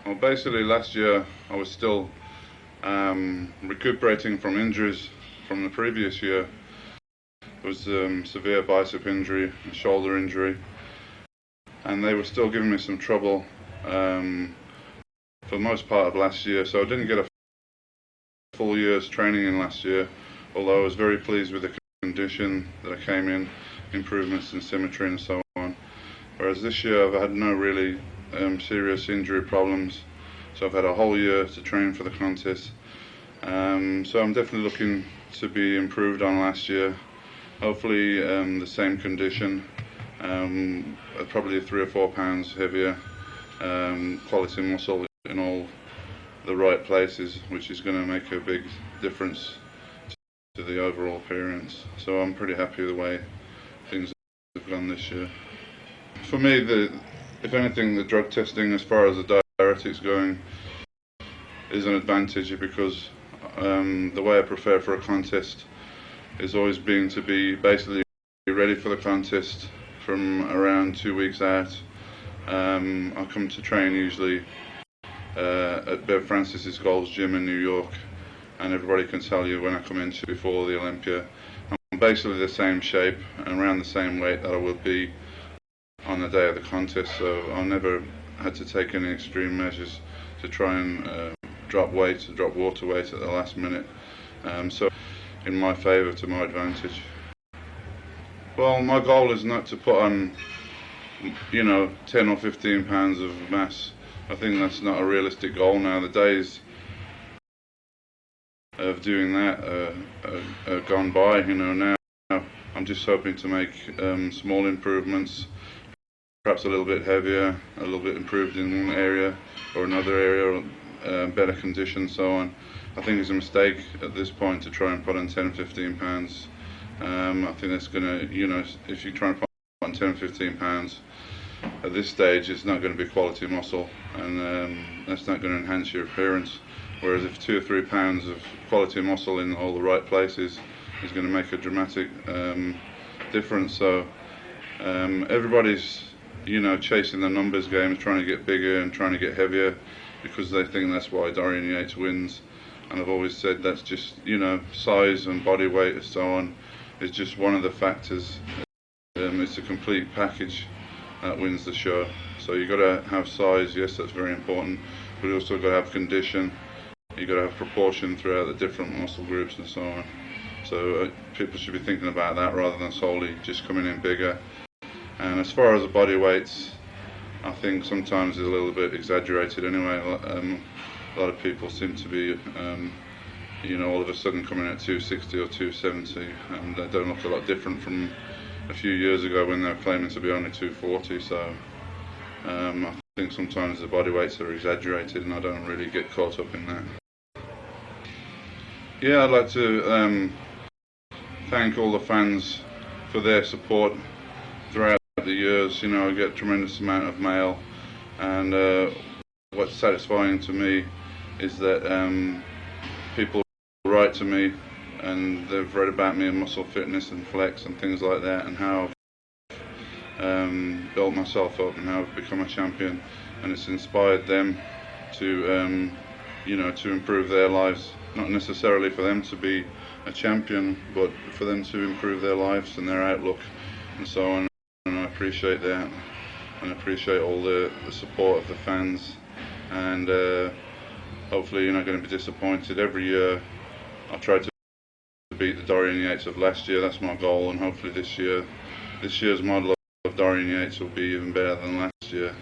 Well, basically last year I was still recuperating from injuries from the previous year. It was severe bicep injury, a shoulder injury, and they were still giving me some trouble for the most part of last year, so I didn't get a full year's training in last year, although I was very pleased with the condition that I came in, improvements in symmetry and so on. Whereas this year I've had no really serious injury problems, so I've had a whole year to train for the contest. So I'm definitely looking to be improved on last year. Hopefully the same condition, probably 3 or 4 pounds heavier, quality muscle in all the right places, which is going to make a big difference to the overall appearance. So I'm pretty happy the way things have gone this year. For me, if anything, the drug testing as far as the diuretics going is an advantage, because the way I prepare for a contest is always been to be basically ready for the contest from around 2 weeks out. I come to train usually at Bev Francis's Gold's Gym in New York, and everybody can tell you when I come in before the Olympia, I'm basically the same shape and around the same weight that I would be on the day of the contest, so I never had to take any extreme measures to try and drop water weight at the last minute. So in my favour, to my advantage. Well, my goal is not to put on 10 or 15 pounds of mass. I think that's not a realistic goal now. The days of doing that are gone by. Now I'm just hoping to make small improvements, perhaps a little bit heavier, a little bit improved in one area or another area, better condition, so on. I think it's a mistake at this point to try and put on 10 or 15 pounds. I think that's going to, if you try and put on 10 or 15 pounds at this stage, it's not going to be quality muscle, and that's not going to enhance your appearance. Whereas if 2 or 3 pounds of quality muscle in all the right places is going to make a dramatic difference. So everybody's chasing the numbers game, trying to get bigger and trying to get heavier, because they think that's why Dorian Yates wins. And I've always said that's just, size and body weight and so on is just one of the factors. It's a complete package that wins the show. So you've got to have size, yes, that's very important, but you also got to have condition, you've got to have proportion throughout the different muscle groups and so on. So people should be thinking about that rather than solely just coming in bigger. And as far as the body weights, I think sometimes it's a little bit exaggerated anyway. A lot of people seem to be, all of a sudden coming at 260 or 270, and they don't look a lot different from a few years ago when they were claiming to be only 240. So I think sometimes the body weights are exaggerated, and I don't really get caught up in that. Yeah, I'd like to thank all the fans for their support throughout the years. I get a tremendous amount of mail, and what's satisfying to me is that people write to me and they've read about me in muscle fitness and flex and things like that, and how I've built myself up and how I've become a champion, and it's inspired them to to improve their lives, not necessarily for them to be a champion, but for them to improve their lives and their outlook and so on. And I appreciate that, and I appreciate all the support of the fans, and hopefully you're not going to be disappointed. Every year I try to beat the Dorian Yates of last year. That's my goal, and hopefully this year's model of Dorian Yates will be even better than last year.